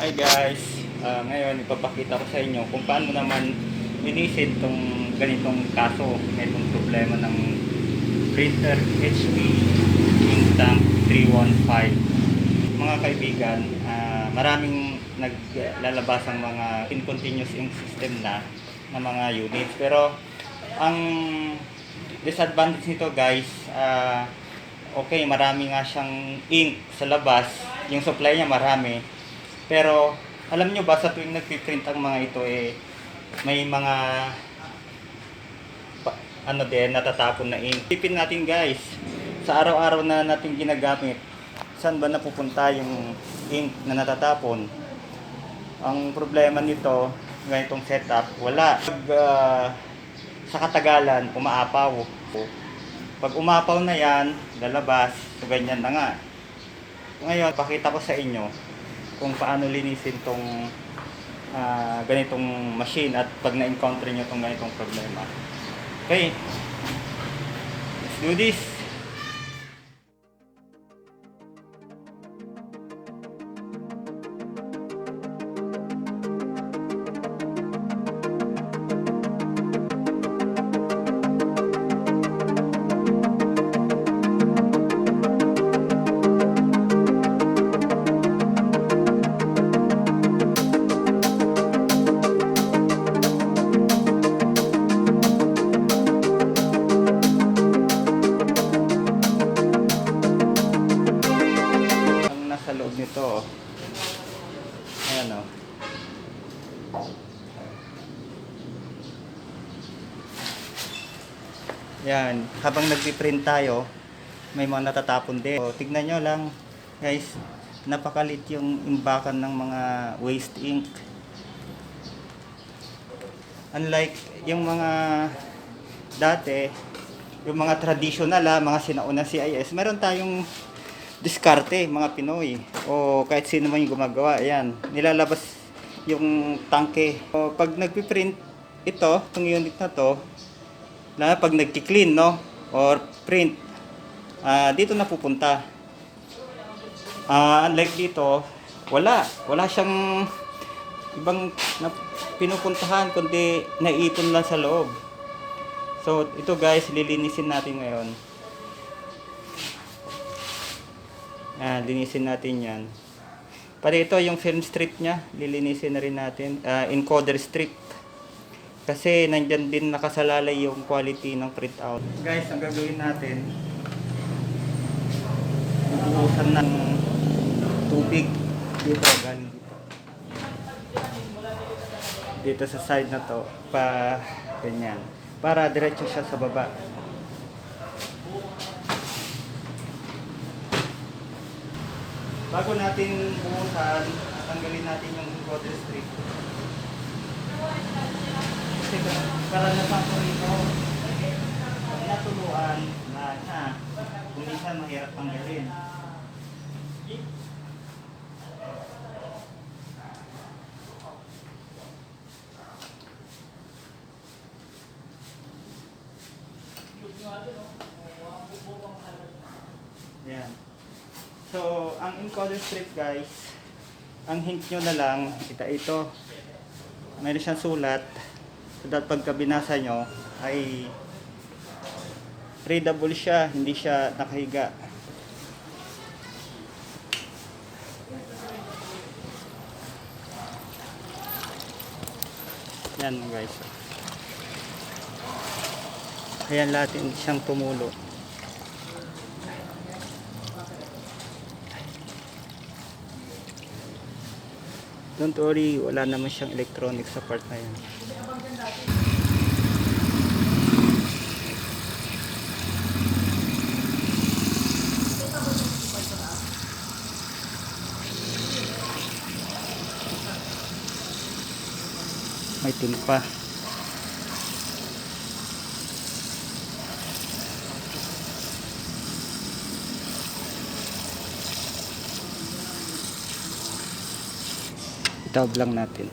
Hi guys, ngayon ipapakita ko sa inyo kung paano naman linisin tong ganitong kaso, itong problema ng printer HP Ink Tank 315. Mga kaibigan, maraming naglalabas ang mga in-continuous ink system na mga units. Pero ang disadvantage nito guys, okay, marami nga siyang ink sa labas, yung supply niya marami. Pero alam nyo ba sa tuwing nagpiprint ang mga ito may mga ano din natatapon na ink. Tipin natin guys, sa araw-araw na natin ginagamit, saan ba napupunta yung ink na natatapon? Ang problema nito, ganitong setup, wala. Sa katagalan, umaapaw. Pag umapaw na yan, lalabas. So ganyan na nga. Ngayon, pakita ko sa inyo kung paano linisin tong ganitong machine at pag na-encounter nyo tong ganitong problema. Okay, let's do this. Sa loob nito, ayan o. Yan, habang nagpiprint tayo, may mga natatapon din. So, tignan nyo lang guys, napakalit yung imbakan ng mga waste ink. Unlike yung mga dati, yung mga traditional mga sinaunang CIS, meron tayong diskarte, mga Pinoy o kahit sino man yung gumagawa. Ayan, nilalabas yung tangke. O, pag nagpiprint ito, itong unit na to, lalo pag nagki-clean no or print, dito na pupunta. Unlike dito, wala siyang ibang pinupuntahan kundi naipon lang sa loob. So ito guys, lilinisin natin ngayon. Linisin natin yan. Pati ito yung film strip nya, lilinisin na rin natin. Encoder strip. Kasi nandyan din nakasalalay yung quality ng printout. Guys, ang gagawin natin, bubuhusan ng tubig dito, galing dito sa side na to, pa ganyan, para diretso siya sa baba. Bago natin buhusan, tanggalin natin yung encoder strip. Kasi karanasan ko rito, pag natuluan na kung minsan mahirap tanggalin. Yan. So, ang encoder strip guys, ang hint nyo na lang, ito, mayroon siyang sulat, so that pagka binasa nyo, ay readable siya, hindi siya nakahiga. Yan guys. Ayan, natin siyang tumulo. Don't worry, wala naman siyang electronic sa part na yan. May timpa. Itab lang natin.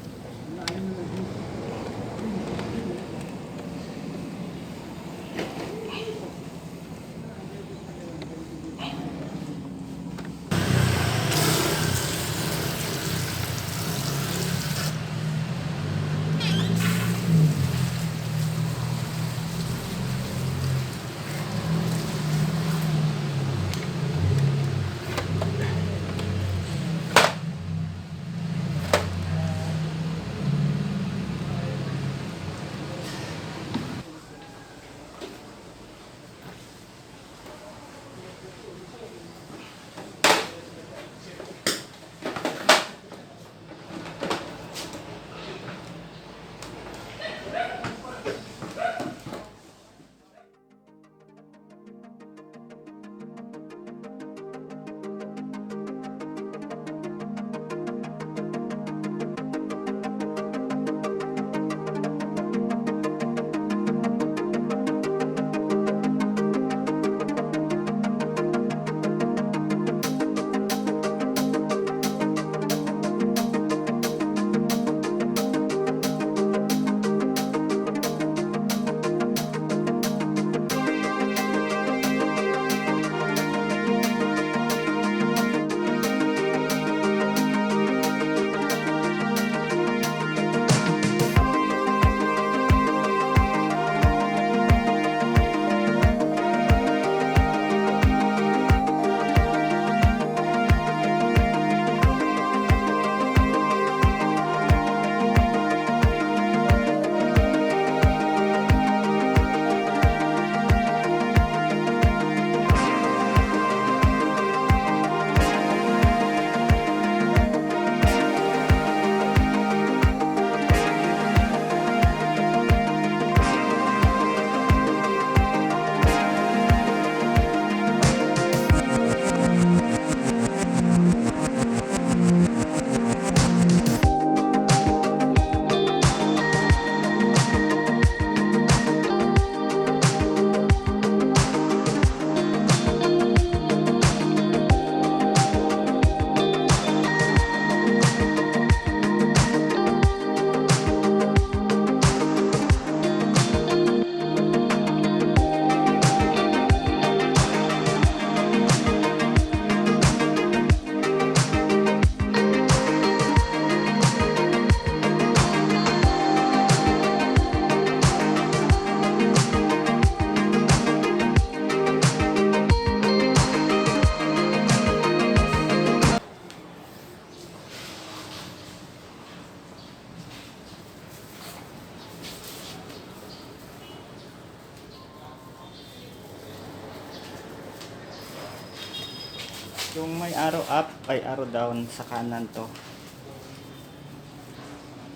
Yung may arrow up ay arrow down sa kanan to.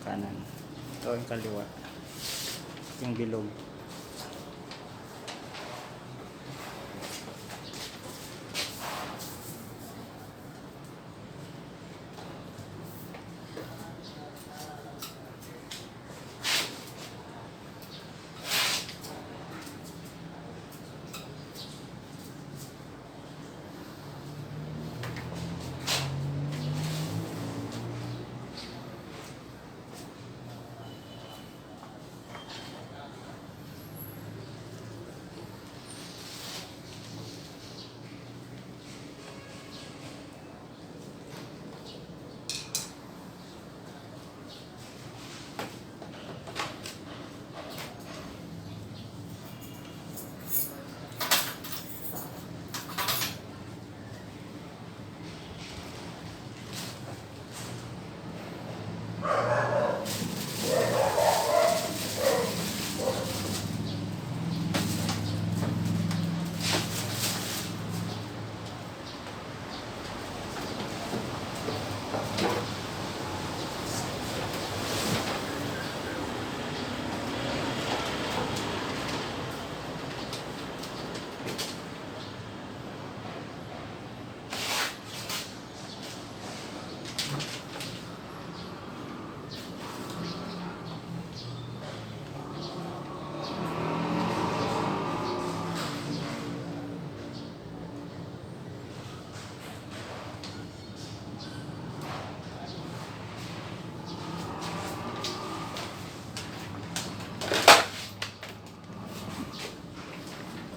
Kanan. Ito yung kaliwa. Yung bilog.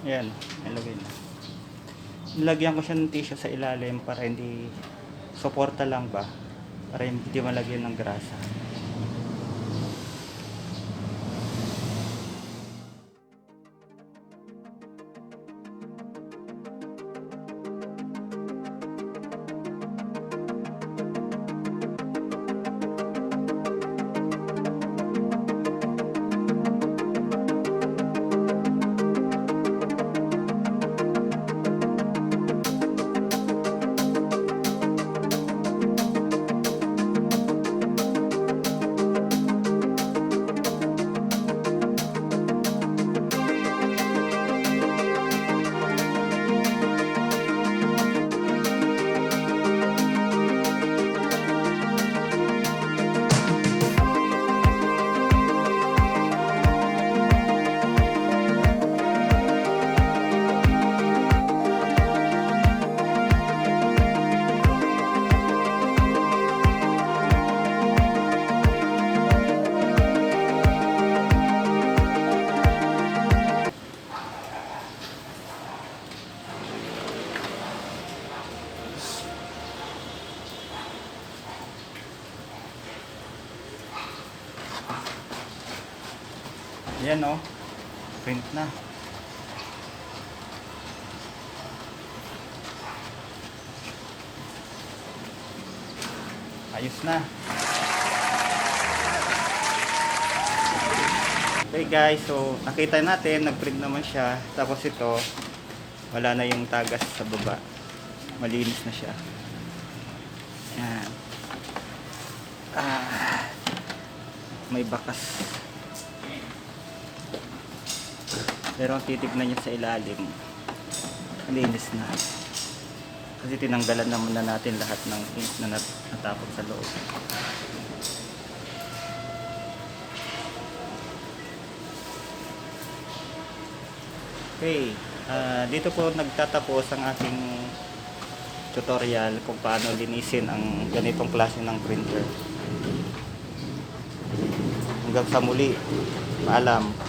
Ayan, nilagay na. Nilagyan ko siya ng tissue sa ilalim para hindi suporta lang ba, para hindi malagyan ng grasa. Yan o, print na. Ayos na. Okay guys, so nakita natin, nag-print naman siya. Tapos ito, wala na yung tagas sa baba. Malinis na siya. Yan. May bakas. Pero ang titignan niya sa ilalim, malinis na. Kasi tinanggalan naman na natin lahat ng ink na natapon sa loob. Okay, dito po nagtatapos ang ating tutorial kung paano linisin ang ganitong klase ng printer. Hanggang sa muli, paalam.